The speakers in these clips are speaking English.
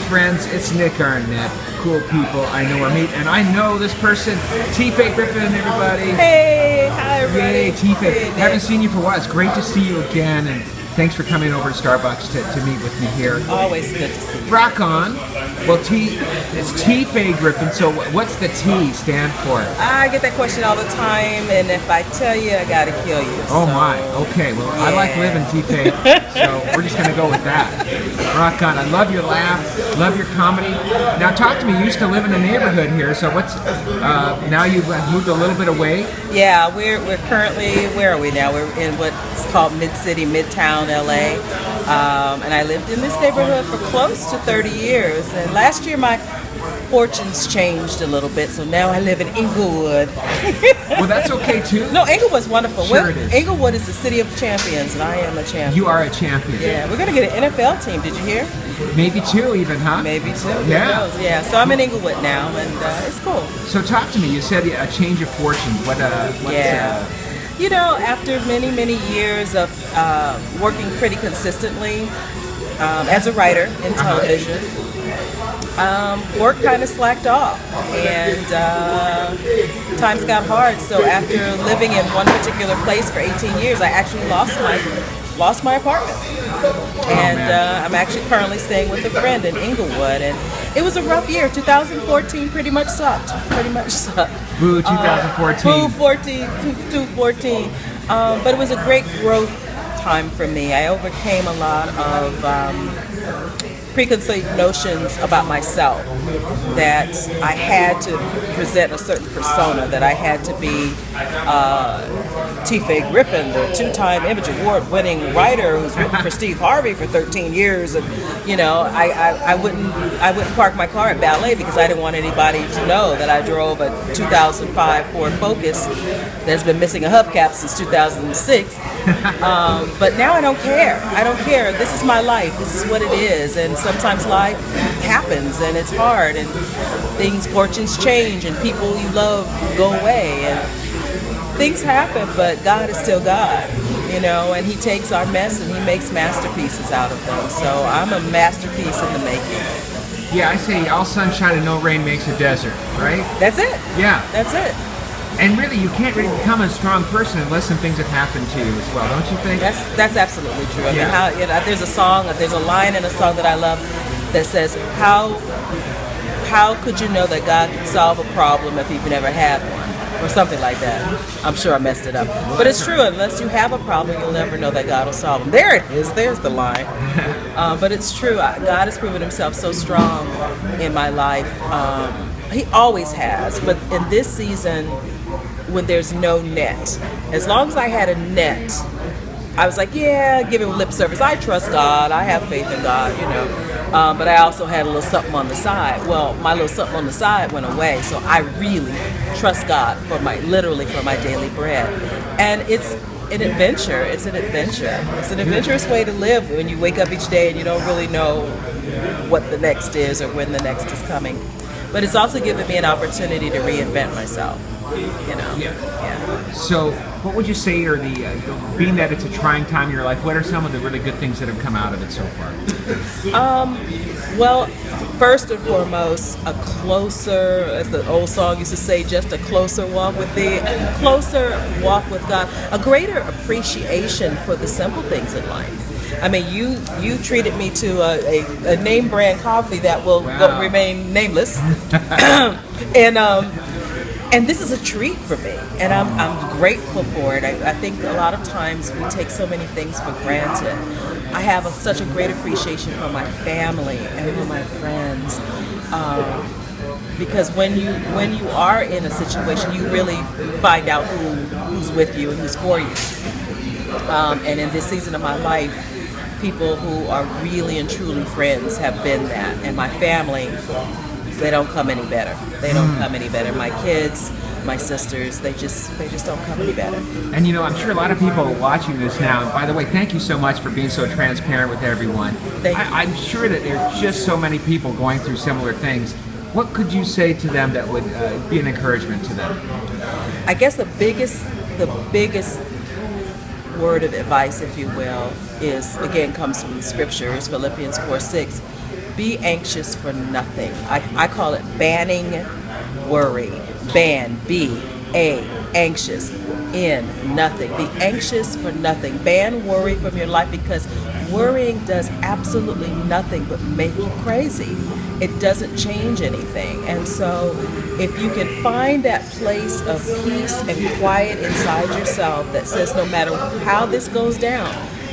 friends, it's Nick Arnette. Cool people, I know or meet, and I know this person, T.Faye Griffin, everybody. Hey, hi everybody. Yay, T.Faye. Haven't seen you for a while. It's great to see you again, and thanks for coming over to Starbucks to meet with me here. Always good to see you. Rock on. Well, it's T.Faye Griffin, so what's the T stand for? I get that question all the time, and if I tell you, I gotta kill you. Oh my, okay, well, yeah. I like living, T.Faye, so we're just gonna go with that. Rock on. I love your laugh, love your comedy. Now talk to me, you used to live in a neighborhood here, so now you've moved a little bit away? Yeah, we're currently, where are we now? We're in what's called Mid-City, Midtown, LA. And I lived in this neighborhood for close to 30 years. And last year my fortunes changed a little bit, so now I live in Inglewood. Well, that's okay too. No, Inglewood's wonderful. Sure it is. Inglewood is the city of champions, and I am a champion. You are a champion. Yeah, we're gonna get an NFL team. Did you hear? Maybe two, even, huh? Maybe two. Yeah. Yeah. So I'm in Inglewood now, and it's cool. So talk to me. You said a change of fortunes. You know, after many, many years of working pretty consistently as a writer in television, work kind of slacked off, and times got hard. So after living in one particular place for 18 years, I actually lost my apartment. And I'm actually currently staying with a friend in Inglewood, and it was a rough year. 2014 pretty much sucked. Boo, 2014. Boo, 2014. But it was a great growth time for me. I overcame a lot of preconceived notions about myself, that I had to present a certain persona, that I had to be T.Faye Griffin, the two-time Emmy Award-winning writer who's written for Steve Harvey for 13 years, and I wouldn't park my car at Ballet because I didn't want anybody to know that I drove a 2005 Ford Focus that's been missing a hubcap since 2006. But now I don't care. I don't care. This is my life. This is what it is, and sometimes life happens and it's hard, and fortunes change, and people you love go away, and things happen, but God is still God, and He takes our mess and He makes masterpieces out of them. So I'm a masterpiece in the making. Yeah, I say all sunshine and no rain makes a desert, right? That's it. Yeah. That's it. And really, you can't really become a strong person unless some things have happened to you as well, don't you think? That's absolutely true. I mean, there's a line in a song that I love that says, how could you know that God can solve a problem if you've never had one? Or something like that. I'm sure I messed it up. But it's true, unless you have a problem, you'll never know that God will solve them. There it is, there's the line. But it's true, God has proven Himself so strong in my life. He always has, but in this season, when there's no net, as long as I had a net, I was like, yeah, give Him lip service. I trust God, I have faith in God, but I also had a little something on the side. Well, my little something on the side went away, so I really trust God literally for my daily bread. And it's an adventure. It's an adventurous way to live when you wake up each day and you don't really know what the next is or when the next is coming. But it's also given me an opportunity to reinvent myself. Yeah. So, what would you say are being that it's a trying time in your life, what are some of the really good things that have come out of it so far? Well, first and foremost, a closer, as the old song used to say, just a closer walk with Thee, a closer walk with God, a greater appreciation for the simple things in life. I mean, you treated me to a name brand coffee that will remain nameless, and this is a treat for me, and I'm grateful for it. I think a lot of times we take so many things for granted. I have such a great appreciation for my family and for my friends, because when you are in a situation, you really find out who's with you and who's for you. And in this season of my life, people who are really and truly friends have been that, and my family, they don't come any better. They don't come any better. My kids, my sisters, they just don't come any better. And I'm sure a lot of people are watching this now. And by the way, thank you so much for being so transparent with everyone. I'm sure that there are just so many people going through similar things. What could you say to them that would be an encouragement to them? I guess the biggest word of advice, if you will, comes from the scriptures, Philippians 4:6. be anxious for nothing. I call it banning worry. Ban, B-A, anxious, N, nothing. Be anxious for nothing. Ban worry from your life, because worrying does absolutely nothing but make you crazy. It doesn't change anything. And so if you can find that place of peace and quiet inside yourself that says, no matter how this goes down,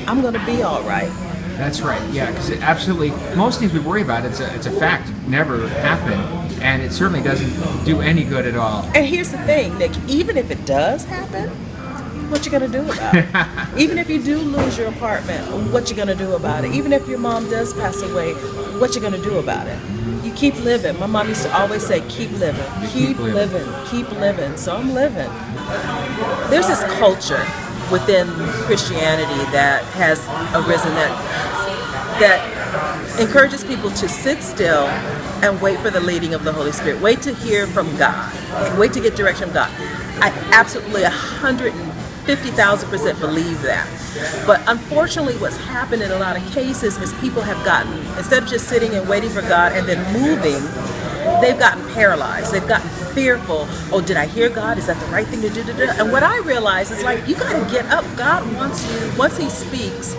I'm going to be all right. That's right, yeah, because absolutely, most things we worry about, it's a fact, never happen, and it certainly doesn't do any good at all. And here's the thing, Nick, even if it does happen, what you gonna do about it? Even if you do lose your apartment, what you gonna do about it? Even if your mom does pass away, what you gonna do about it? You keep living. My mom used to always say, keep living, keep living, keep living. So I'm living. There's this culture within Christianity that has arisen that encourages people to sit still and wait for the leading of the Holy Spirit. Wait to hear from God. Wait to get direction from God. I absolutely 150,000% believe that. But unfortunately, what's happened in a lot of cases is people have gotten, instead of just sitting and waiting for God and then moving, they've gotten paralyzed. They've gotten fearful. Oh, did I hear God? Is that the right thing to do? And what I realize is, like, you got to get up. God wants you, once he speaks,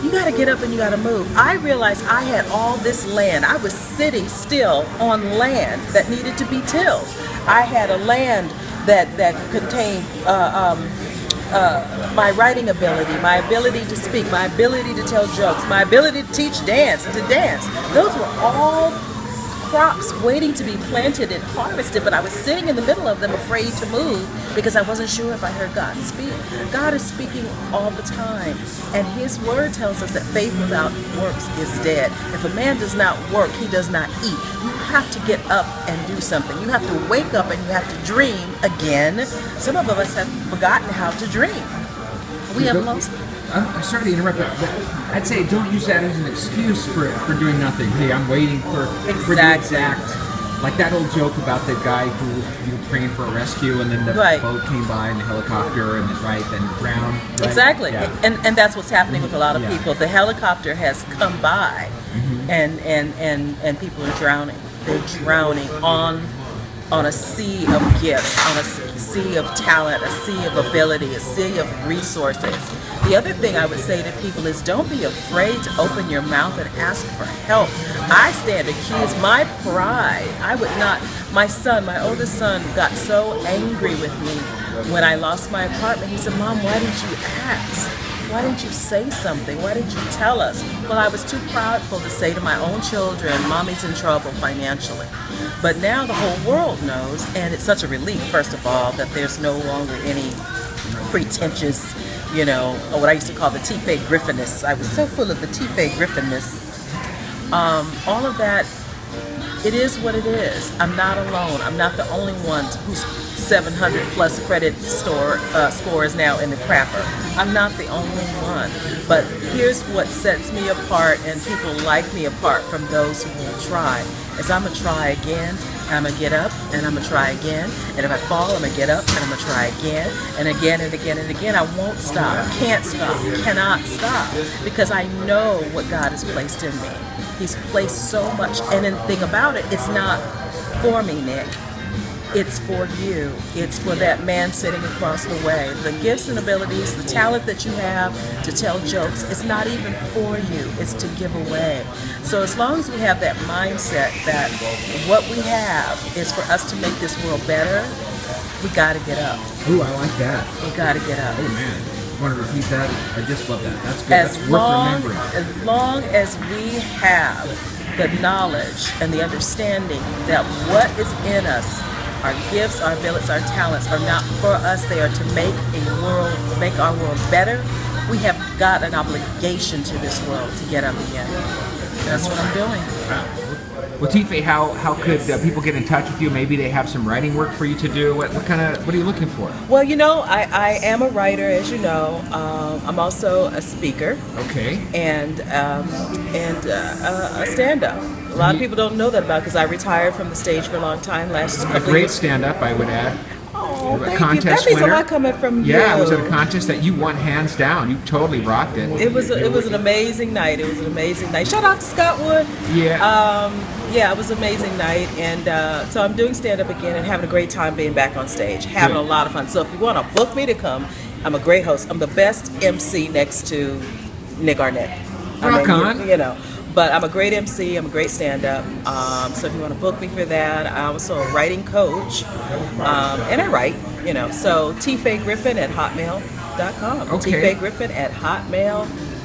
you got to get up and you got to move. I realized I had all this land. I was sitting still on land that needed to be tilled. I had a land that contained my writing ability, my ability to speak, my ability to tell jokes, my ability to teach dance. Those were all crops waiting to be planted and harvested, but I was sitting in the middle of them afraid to move because I wasn't sure if I heard God speak. God is speaking all the time, and his word tells us that faith without works is dead. If a man does not work, he does not eat. You have to get up and do something. You have to wake up and you have to dream again. Some of us have forgotten how to dream. We have lost. I'm sorry to interrupt, but I'd say don't use that as an excuse for doing nothing. Hey, I'm waiting for the exact, like that old joke about the guy who was praying for a rescue, and then the boat came by and the helicopter, and then drowned. Right? Exactly, yeah. and that's what's happening with a lot of people. The helicopter has come by, and people are drowning. They're drowning on a sea of gifts, on a sea of talent, a sea of ability, a sea of resources. The other thing I would say to people is, don't be afraid to open your mouth and ask for help. I stand accused. My pride, my oldest son got so angry with me when I lost my apartment. He said, Mom, why didn't you ask? Why didn't you say something? Why didn't you tell us? Well, I was too proudful to say to my own children, Mommy's in trouble financially. But now the whole world knows, and it's such a relief, first of all, that there's no longer any pretentious, what I used to call the T.Faye Griffinists. I was so full of the T.Faye Griffinists. All of that, it is what it is. I'm not alone. I'm not the only one who's 700 plus credit score is now in the crapper. I'm not the only one. But here's what sets me apart and people like me apart from those who will try, is I'm going to try again, and I'm going to get up, and I'm going to try again, and if I fall, I'm going to get up, and I'm going to try again, and again, and again, and again. I won't stop, can't stop, cannot stop, because I know what God has placed in me. He's placed so much, and the thing about it, it's not for me, Nick. It's for you. It's for that man sitting across the way. The gifts and abilities, the talent that you have to tell jokes, it's not even for you. It's to give away. So as long as we have that mindset that what we have is for us to make this world better, we got to get up. Ooh, I like that. We got to get up. Oh, man. You want to repeat that? I just love that. That's good. That's worth remembering. As long as we have the knowledge and the understanding that what is in us, our gifts, our abilities, our talents are not for us. They are to make our world better. We have got an obligation to this world to get up again. That's what I'm doing. Wow. Well, T.Faye, how could people get in touch with you? Maybe they have some writing work for you to do. What are you looking for? Well, I am a writer, as you know. I'm also a speaker. Okay. And a stand-up. A lot of people don't know that about, because I retired from the stage for a long time. A great stand-up, I would add. Oh, Oh, thank you. contest That means winner. a lot coming from you. Yeah, it was at a contest that you won hands down. You totally rocked it. It was an amazing night. It was an amazing night. Shout out to Scott Wood. Yeah. Yeah, it was an amazing night, and so I'm doing stand-up again and having a great time being back on stage, having a lot of fun. So if you want to book me to come, I'm a great host. I'm the best MC next to Nick Arnette. Rock on. You know, but I'm a great MC. I'm a great stand-up. So if you want to book me for that, I'm also a writing coach, and I write. You know, so T.Faye Griffin at hotmail.com. Okay. T.Faye Griffin at hotmail.com.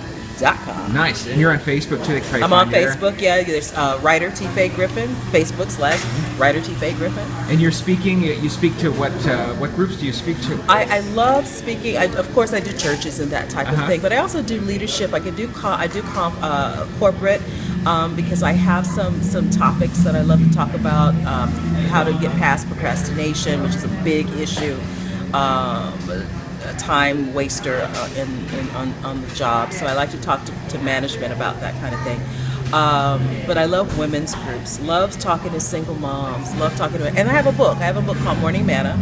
Nice. And you're on Facebook too. I'm on Facebook, yeah. There's writer T.Faye Griffin, Facebook/writer T.Faye Griffin. And you're speaking. You speak to what groups do you speak to? I love speaking. Of course, I do churches and that type of thing, but I also do leadership. I do corporate because I have some topics that I love to talk about. How to get past procrastination, which is a big issue. A time waster on the job. So I like to talk to management about that kind of thing. But I love women's groups, love talking to single moms, love talking to, and I have a book. I have a book called Morning Manna,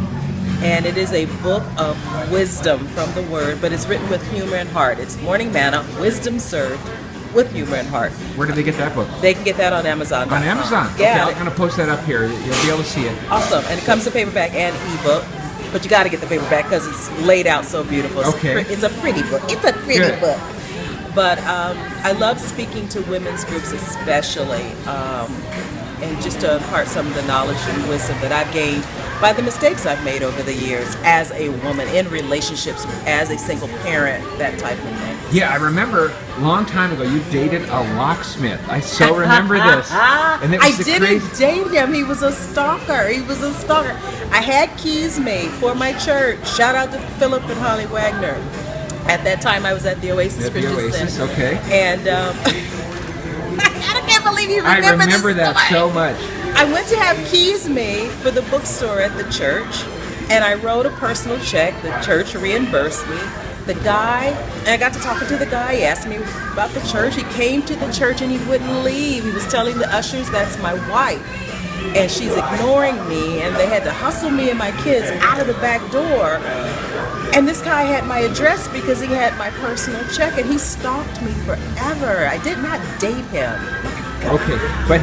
and it is a book of wisdom from the Word, but it's written with humor and heart. It's Morning Manna, wisdom served with humor and heart. Where do they get that book? They can get that on Amazon. On Amazon? Yeah. Okay, I'm going to post that up here. You'll be able to see it. Awesome. And it comes in paperback and ebook. But you got to get the paperback because it's laid out so beautiful. It's a pretty book. It's a pretty book. But I love speaking to women's groups especially, and just to impart some of the knowledge and wisdom that I've gained by the mistakes I've made over the years as a woman in relationships, as a single parent, that type of thing. Yeah, I remember a long time ago you dated a locksmith. I so remember this. And it was didn't date him. He was a stalker. I had keys made for my church. Shout out to Philip and Holly Wagner. At that time, I was at the Oasis Christian Center. Okay. And I can't believe you remember this. I remember that so much. I went to have keys made for the bookstore at the church, and I wrote a personal check. The church reimbursed me. The guy, and I got to talking to the guy. He asked me about the church. He came to the church and he wouldn't leave. He was telling the ushers, that's my wife. And she's ignoring me, and they had to hustle me and my kids out of the back door. And this guy had my address because he had my personal check, and he stalked me forever. I did not date him. Okay, but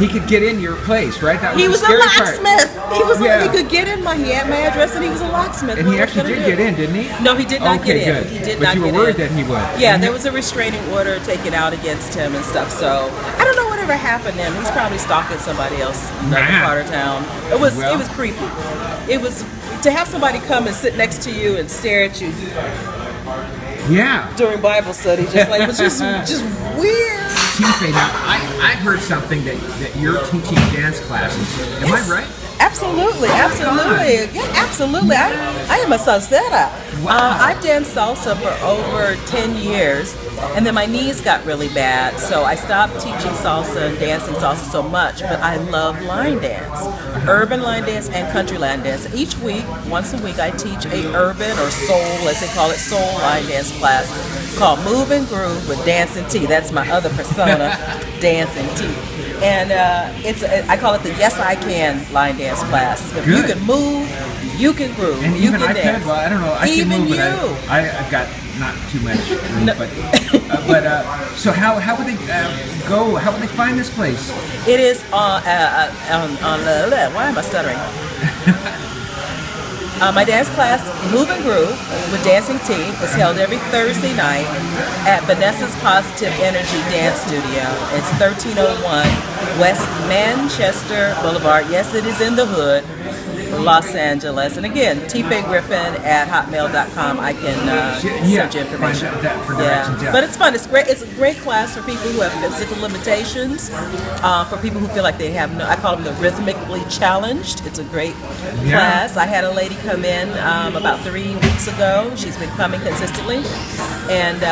he could get in your place, right? That was he was the scary a locksmith. Part. He could get in he had my address, and he was a locksmith. And he actually did get in, didn't he? No, he did not get in. Good. He did but not you were get worried in. that he would. Yeah, there was a restraining order taken out against him and stuff. So I don't know whatever happened to him. He's probably stalking somebody else in another part of town. It was creepy. It was to have somebody come and sit next to you and stare at you. Yeah. During Bible study, just like it was just weird. T.Faye, now I heard something that you're teaching dance classes. Am I right? Absolutely. Yeah, absolutely. I am a salsera. Wow. I've danced salsa for over 10 years, and then my knees got really bad, so I stopped teaching salsa and dancing salsa so much, but I love line dance, urban line dance and country line dance. Each week, once a week, I teach a urban or soul, as they call it, soul line dance class called Move and Groove with Dancing T. That's my other persona, Dancing T. And I call it the Yes I Can line dance class. If you can move, you can groove, and you even can dance. Well, I don't know. I even can move, you. but I've got not too much room. No. But so how would they go? How would they find this place? It is on why am I stuttering? My dance class, Move and Groove with Dancing T, is held every Thursday night at Vanessa's Positive Energy Dance Studio. It's 1301 West Manchester Boulevard. Yes, it is in the hood, Los Angeles. And again, T.Faye Griffin at hotmail.com. I can search information. Find that for directions, But it's fun. It's great. It's a great class for people who have physical limitations, for people who feel like they have no, I call them the rhythmically challenged. It's a great class. I had a lady come in about 3 weeks ago. She's been coming consistently. And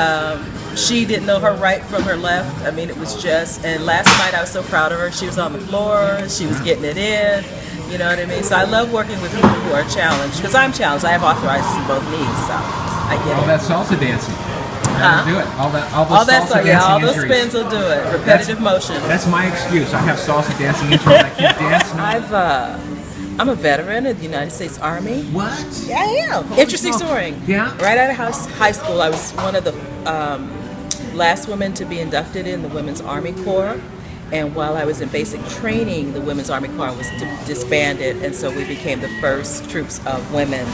she didn't know her right from her left. I mean, it was just, and last night I was so proud of her. She was on the floor. She was getting it in. You know what I mean? So I love working with people who are challenged, because I'm challenged. I have arthritis in both knees, so I get all it. that salsa dancing. That'll do it. All those salsa dancing all those injuries. spins will do it. Repetitive motion. That's my excuse. I have salsa dancing injuries. I can't dance. I'm a veteran of the United States Army. What? Yeah, I am. Holy Interesting smoke. story. Yeah? Right out of high school, I was one of the last women to be inducted in the Women's Army Corps. And while I was in basic training, the Women's Army Corps was disbanded, and so we became the first troops of women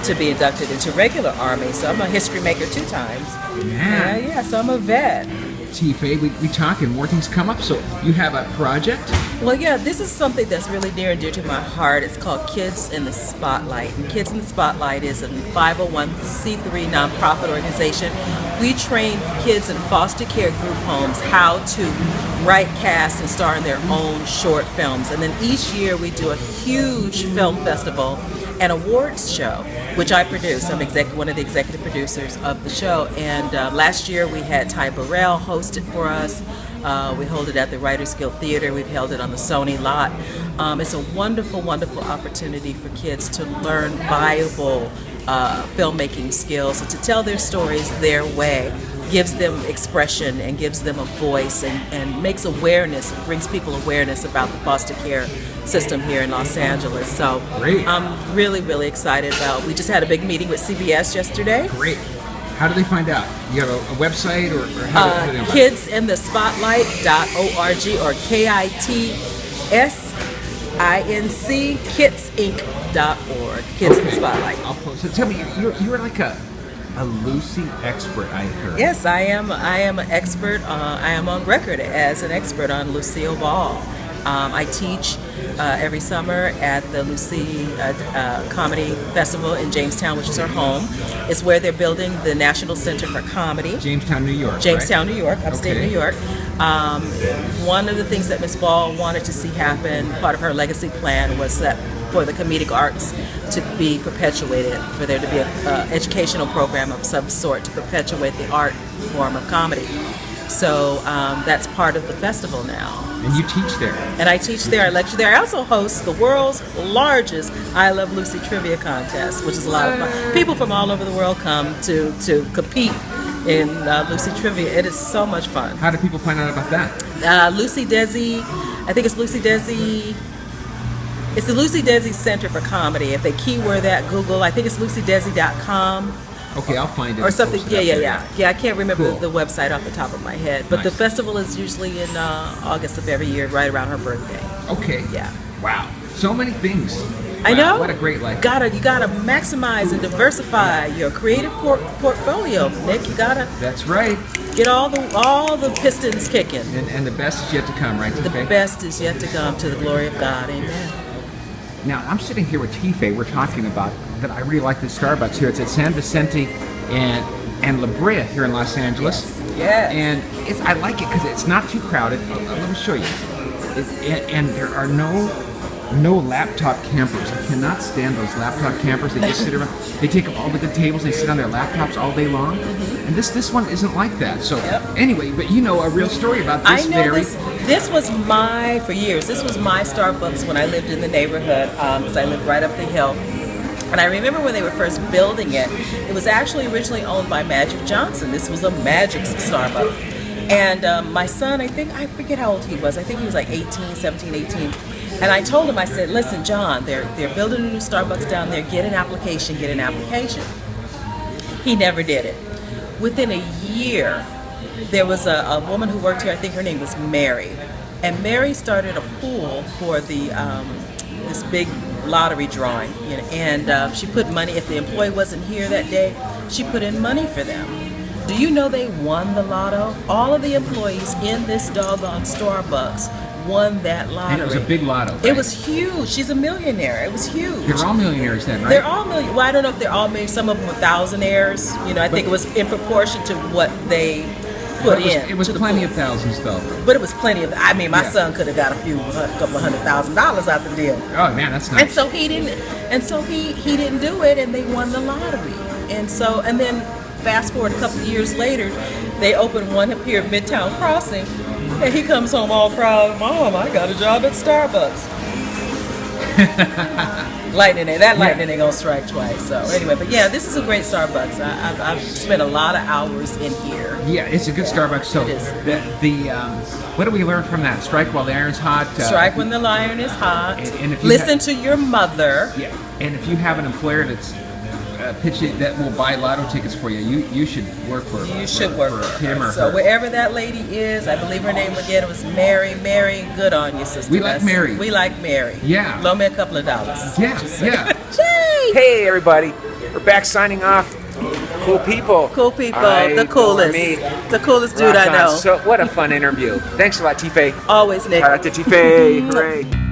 to be inducted into regular Army. So I'm a history maker 2 times. Yeah. So I'm a vet. T.Faye, we talk and more things come up. So you have a project? Well, yeah, this is something that's really near and dear to my heart. It's called Kids in the Spotlight. And Kids in the Spotlight is a 501c3 nonprofit organization. We train kids in foster care group homes how to write, cast, and star in their own short films. And then each year we do a huge film festival and awards show, which I produce. I'm one of the executive producers of the show. And last year we had Ty Burrell host it for us. We hold it at the Writers Guild Theater. We've held it on the Sony lot. It's a wonderful, wonderful opportunity for kids to learn viable filmmaking skills and to tell their stories their way. Gives them expression and gives them a voice and makes awareness, brings people awareness about the foster care system here in Los Angeles. So Great. I'm really, really excited about. We just had a big meeting with CBS yesterday. Great. How do they find out? You have a website or how do they kidsinthespotlight.org or KITSINC kitsinc.org. Kids in the Spotlight. I'll post. So tell me, you're like a Lucy expert, I heard. Yes, I am an expert. I am on record as an expert on Lucille Ball. I teach every summer at the Lucy Comedy Festival in Jamestown, which is our home. It's where they're building the National Center for Comedy. Jamestown, New York. Jamestown, right? New York, upstate New York. One of the things that Ms. Ball wanted to see happen, part of her legacy plan, was that for the comedic arts to be perpetuated, for there to be an educational program of some sort to perpetuate the art form of comedy. So that's part of the festival now. And you teach there. And I teach there, I lecture there. I also host the world's largest I Love Lucy trivia contest, which is a lot of fun. People from all over the world come to compete in Lucy trivia. It is so much fun. How do people find out about that? Lucy Desi, I think it's Lucy Desi. It's the Lucy Desi Center for Comedy. If they keyword that, Google, I think it's lucydesi.com. Okay, I'll find it. Or something. Yeah. I can't remember Cool. the website off the top of my head. But the Nice. festival is usually in August of every year, right around her birthday. Okay. Yeah. Wow. So many things. I Wow, know. What a great life. You gotta maximize and diversify your creative portfolio, Nick. You gotta That's right. get all the pistons kicking. And the best is yet to come, right, The T.Faye? best is yet to come, to the glory of God. Amen. Now, I'm sitting here with T.Faye. We're talking about that I really like the Starbucks here. It's at San Vicente and La Brea here in Los Angeles. Yes. And I like it because it's not too crowded. Let me show you. And there are no laptop campers. I cannot stand those laptop campers. They just sit around. They take up all the good tables. They sit on their laptops all day long. And this one isn't like that. So anyway, but you know a real story about this. I know this was for years, this was my Starbucks when I lived in the neighborhood, because I lived right up the hill. And I remember when they were first building it, it was actually originally owned by Magic Johnson. This was a Magic Starbucks. And my son, I forget how old he was. I think he was like 17, 18. And I told him, I said, listen, John, they're building a new Starbucks down there. Get an application. He never did it. Within a year, there was a woman who worked here, I think her name was Mary. And Mary started a pool for this big lottery drawing. And she put money, if the employee wasn't here that day, she put in money for them. Do you know they won the lotto? All of the employees in this doggone Starbucks won that lottery. And it was a big lotto. Right? It was huge. She's a millionaire. It was huge. They're all millionaires then, right? They're all millionaires. Well, I don't know if they're all millionaires. Some of them were thousandaires. I think it was in proportion to what they put in. It was plenty of thousands, though. But it was plenty of. I mean, my son could have got a couple of $100,000 out the deal. Oh man, that's nice. And so he didn't. And so he didn't do it, and they won the lottery. And then fast forward a couple of years later, they opened one up here at Midtown Crossing, and he comes home all proud. Mom, I got a job at Starbucks. lightning ain't gonna strike twice. So anyway, but yeah, this is a great Starbucks. I've spent a lot of hours in here. Yeah, it's a good Starbucks. So it is. What do we learn from that? Strike while the iron's hot. Strike when the iron is hot. And if you listen to your mother. Yeah, and if you have an employer that's pitching that will buy lotto tickets for you, you should work for. You should work for him or so her. Wherever that lady is, I believe her name again was Mary. Mary, good on you, sister. We like Mary. We like Mary. Yeah. Loan me a couple of dollars. Yeah, yeah. Jay! Hey, everybody. We're back signing off. Cool people. Cool people. The coolest. The coolest dude I know. So, what a fun interview. Thanks a lot, T.Faye. Always, Nick. Shout out to T.Faye. Hooray.